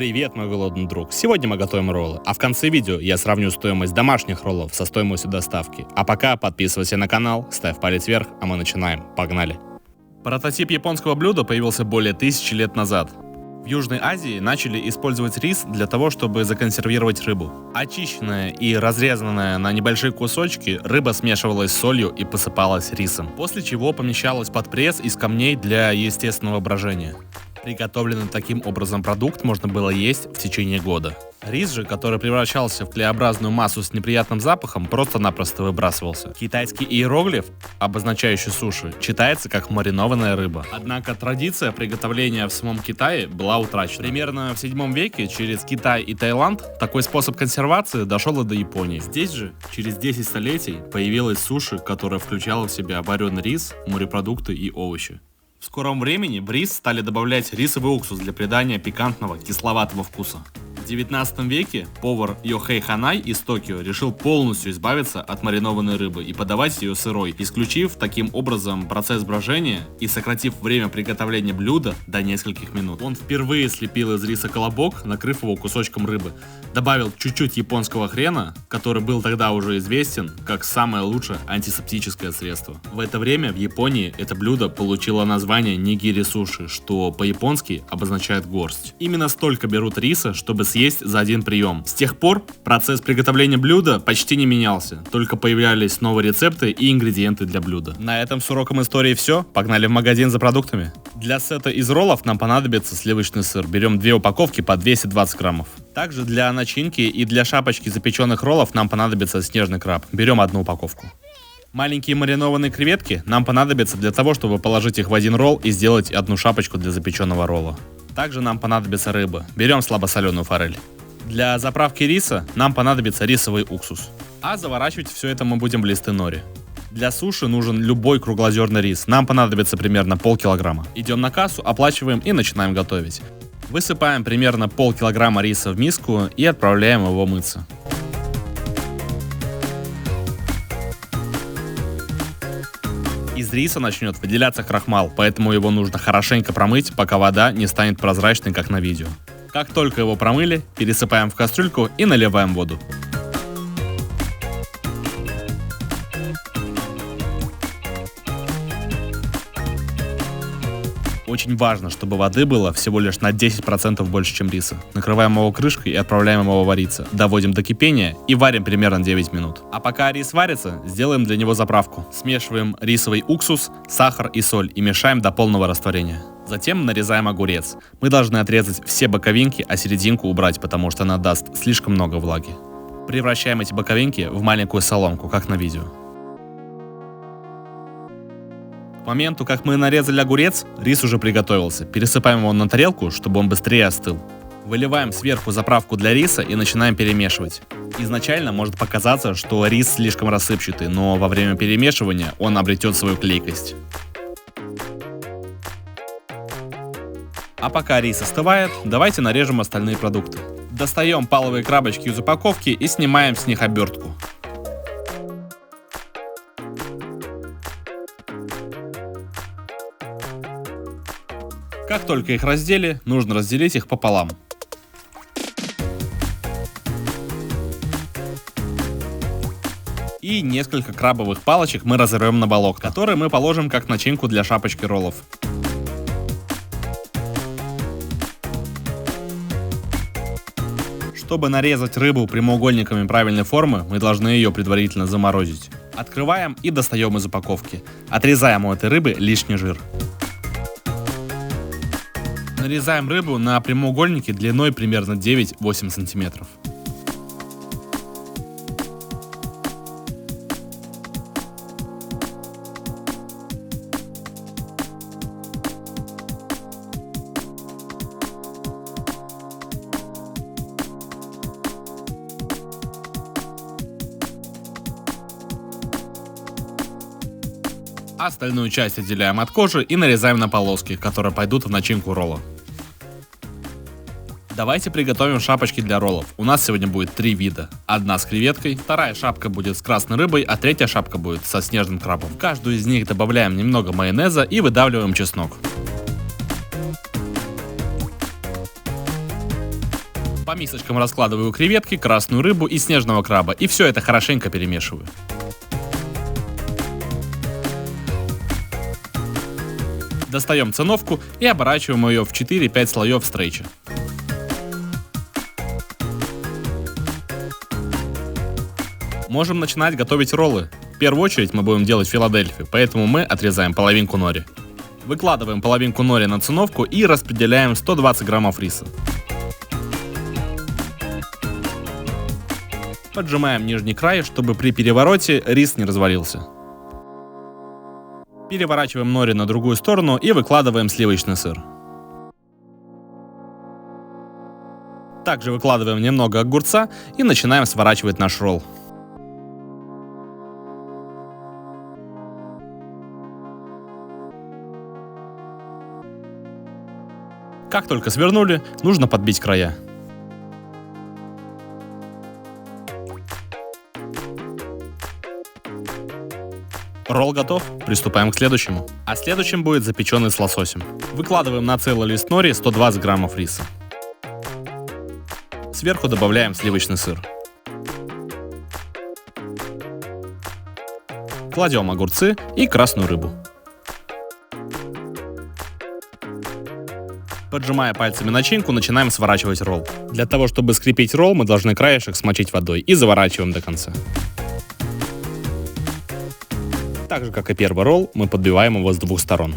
Привет, мой голодный друг! Сегодня мы готовим роллы, а в конце видео я сравню стоимость домашних роллов со стоимостью доставки. А пока подписывайся на канал, ставь палец вверх, а мы начинаем. Погнали! Прототип японского блюда появился более 1000 лет назад. В Южной Азии начали использовать рис для того, чтобы законсервировать рыбу. Очищенная и разрезанная на небольшие кусочки, рыба смешивалась с солью и посыпалась рисом, после чего помещалась под пресс из камней для естественного брожения. Приготовленный таким образом продукт можно было есть в течение года. Рис же, который превращался в клееобразную массу с неприятным запахом, просто-напросто выбрасывался. Китайский иероглиф, обозначающий суши, читается как маринованная рыба. Однако традиция приготовления в самом Китае была утрачена. Примерно в 7 веке через Китай и Таиланд такой способ консервации дошел и до Японии. Здесь же через 10 столетий появилась суши, которая включала в себя вареный рис, морепродукты и овощи. В скором времени в рис стали добавлять рисовый уксус для придания пикантного, кисловатого вкуса. В 19 веке повар Йохэй Ханай из Токио решил полностью избавиться от маринованной рыбы и подавать ее сырой, исключив таким образом процесс брожения и сократив время приготовления блюда до нескольких минут. Он впервые слепил из риса колобок, накрыв его кусочком рыбы, добавил чуть-чуть японского хрена, который был тогда уже известен как самое лучшее антисептическое средство. В это время в Японии это блюдо получило название нигири суши, что по-японски обозначает горсть. Именно столько берут риса, чтобы съесть за один прием. С тех пор процесс приготовления блюда почти не менялся, только появлялись новые рецепты и ингредиенты для блюда. На этом с уроком истории все, погнали в магазин за продуктами. Для сета из роллов нам понадобится сливочный сыр, берем 2 упаковки по 220 граммов. Также для начинки и для шапочки запеченных роллов нам понадобится снежный краб, берем 1 упаковку. Маленькие маринованные креветки нам понадобятся для того, чтобы положить их в один ролл и сделать 1 шапочку для запеченного ролла. Также нам понадобится рыба, берем слабосоленую форель. Для заправки риса нам понадобится рисовый уксус. А заворачивать все это мы будем в листы нори. Для суши нужен любой круглозерный рис, нам понадобится примерно полкилограмма. Идем на кассу, оплачиваем и начинаем готовить. Высыпаем примерно полкилограмма риса в миску и отправляем его мыться. Из риса начнет выделяться крахмал, поэтому его нужно хорошенько промыть, пока вода не станет прозрачной, как на видео. Как только его промыли, пересыпаем в кастрюльку и наливаем воду. Очень важно, чтобы воды было всего лишь на 10% больше, чем риса. Накрываем его крышкой и отправляем его вариться. Доводим до кипения и варим примерно 9 минут. А пока рис варится, сделаем для него заправку. Смешиваем рисовый уксус, сахар и соль и мешаем до полного растворения. Затем нарезаем огурец. Мы должны отрезать все боковинки, а серединку убрать, потому что она даст слишком много влаги. Превращаем эти боковинки в маленькую соломку, как на видео. К моменту, как мы нарезали огурец, рис уже приготовился. Пересыпаем его на тарелку, чтобы он быстрее остыл. Выливаем сверху заправку для риса и начинаем перемешивать. Изначально может показаться, что рис слишком рассыпчатый, но во время перемешивания он обретет свою клейкость. А пока рис остывает, давайте нарежем остальные продукты. Достаем паловые крабочки из упаковки и снимаем с них обертку. Как только их раздели, нужно разделить их пополам. И несколько крабовых палочек мы разорвем на волокна, которые мы положим как начинку для шапочки роллов. Чтобы нарезать рыбу прямоугольниками правильной формы, мы должны ее предварительно заморозить. Открываем и достаем из упаковки. Отрезаем у этой рыбы лишний жир. Нарезаем рыбу на прямоугольники длиной примерно 9-8 см. Остальную часть отделяем от кожи и нарезаем на полоски, которые пойдут в начинку ролла. Давайте приготовим шапочки для роллов. У нас сегодня будет 3 вида. Одна с креветкой, вторая шапка будет с красной рыбой, а третья шапка будет со снежным крабом. В каждую из них добавляем немного майонеза и выдавливаем чеснок. По мисочкам раскладываю креветки, красную рыбу и снежного краба, и все это хорошенько перемешиваю. Достаем циновку и оборачиваем ее в 4-5 слоев стрейча. Можем начинать готовить роллы. В первую очередь мы будем делать Филадельфию, поэтому мы отрезаем половинку нори. Выкладываем половинку нори на циновку и распределяем 120 граммов риса. Поджимаем нижний край, чтобы при перевороте рис не развалился. Переворачиваем нори на другую сторону и выкладываем сливочный сыр. Также выкладываем немного огурца и начинаем сворачивать наш ролл. Как только свернули, нужно подбить края. Ролл готов, приступаем к следующему. А следующим будет запеченный с лососем. Выкладываем на целый лист нори 120 граммов риса. Сверху добавляем сливочный сыр. Кладем огурцы и красную рыбу. Поджимая пальцами начинку, начинаем сворачивать ролл. Для того, чтобы скрепить ролл, мы должны краешек смочить водой и заворачиваем до конца. Так же, как и первый ролл, мы подбиваем его с двух сторон.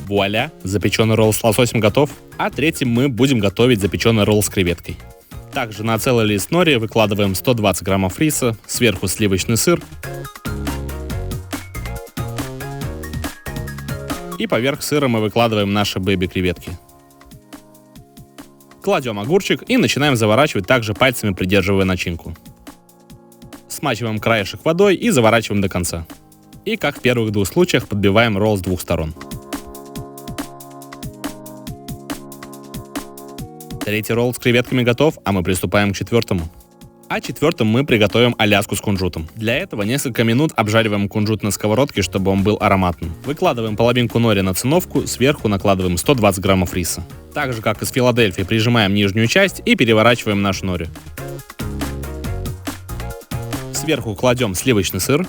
Вуаля! Запеченный ролл с лососем готов. А третьим мы будем готовить запеченный ролл с креветкой. Также на целый лист нори выкладываем 120 граммов риса, сверху сливочный сыр. И поверх сыра мы выкладываем наши бэби-креветки. Кладем огурчик и начинаем заворачивать, также пальцами придерживая начинку. Смачиваем краешек водой и заворачиваем до конца. И как в первых двух случаях подбиваем ролл с двух сторон. Третий ролл с креветками готов, а мы приступаем к четвертому. А четвертым мы приготовим аляску с кунжутом. Для этого несколько минут обжариваем кунжут на сковородке, чтобы он был ароматным. Выкладываем половинку нори на циновку, сверху накладываем 120 граммов риса. Так же, как и с Филадельфией, прижимаем нижнюю часть и переворачиваем наш нори. Сверху кладем сливочный сыр.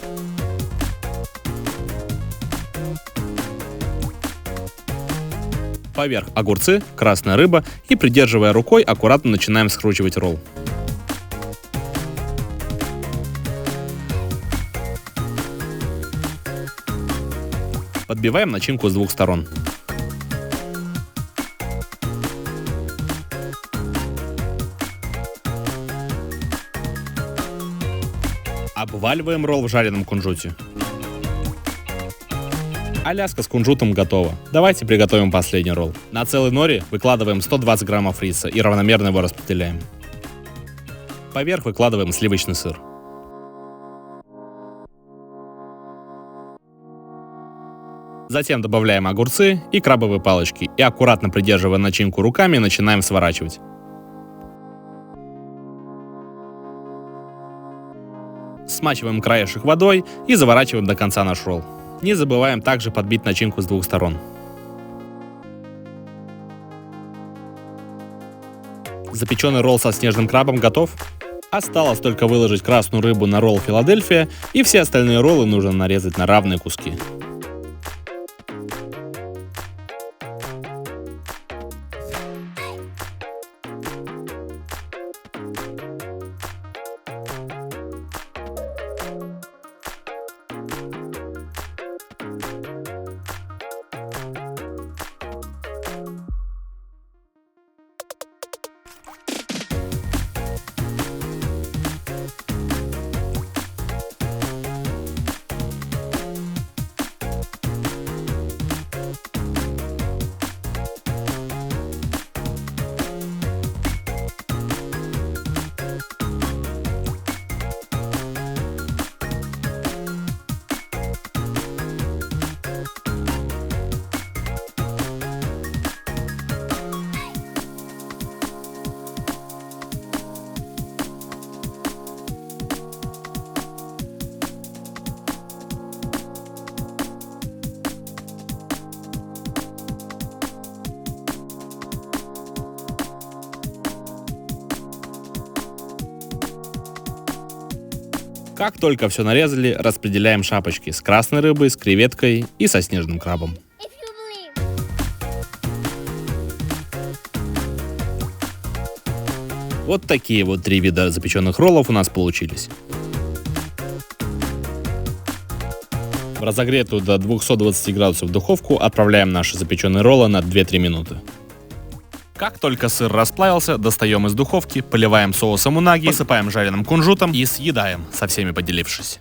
Поверх огурцы, красная рыба и, придерживая рукой, аккуратно начинаем скручивать ролл. Подбиваем начинку с двух сторон. Обваливаем ролл в жареном кунжуте. Аляска с кунжутом готова. Давайте приготовим последний ролл. На целый нори выкладываем 120 граммов риса и равномерно его распределяем. Поверх выкладываем сливочный сыр. Затем добавляем огурцы и крабовые палочки и, аккуратно придерживая начинку руками, начинаем сворачивать. Смачиваем краешек водой и заворачиваем до конца наш ролл. Не забываем также подбить начинку с двух сторон. Запеченный ролл со снежным крабом готов. Осталось только выложить красную рыбу на ролл Филадельфия, и все остальные роллы нужно нарезать на равные куски. Как только все нарезали, распределяем шапочки с красной рыбой, с креветкой и со снежным крабом. Вот такие вот 3 вида запеченных роллов у нас получились. В разогретую до 220 градусов духовку отправляем наши запеченные роллы на 2-3 минуты. Как только сыр расплавился, достаем из духовки, поливаем соусом унаги, посыпаем жареным кунжутом и съедаем, со всеми поделившись.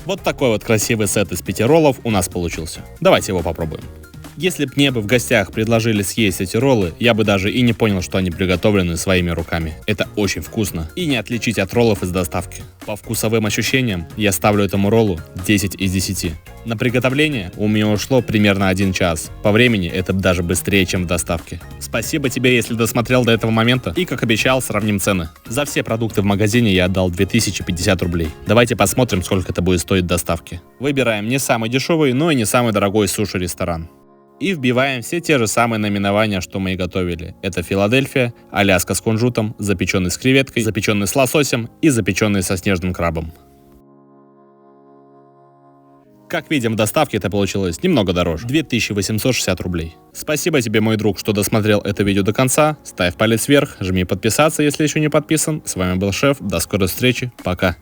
Вот такой вот красивый сет из 5 роллов у нас получился. Давайте его попробуем. Если б мне в гостях предложили съесть эти роллы, я бы даже и не понял, что они приготовлены своими руками. Это очень вкусно и не отличить от роллов из доставки. По вкусовым ощущениям я ставлю этому роллу 10 из 10. На приготовление у меня ушло примерно 1 час. По времени это даже быстрее, чем в доставке. Спасибо тебе, если досмотрел до этого момента. И, как обещал, сравним цены. За все продукты в магазине я отдал 2050 рублей. Давайте посмотрим, сколько это будет стоить в доставке. Выбираем не самый дешевый, но и не самый дорогой суши-ресторан. И вбиваем все те же самые наименования, что мы и готовили. Это Филадельфия, Аляска с кунжутом, запеченный с креветкой, запеченный с лососем и запеченный со снежным крабом. Как видим, в доставке это получилось немного дороже. 2860 рублей. Спасибо тебе, мой друг, что досмотрел это видео до конца. Ставь палец вверх, жми подписаться, если еще не подписан. С вами был Шеф. До скорой встречи. Пока.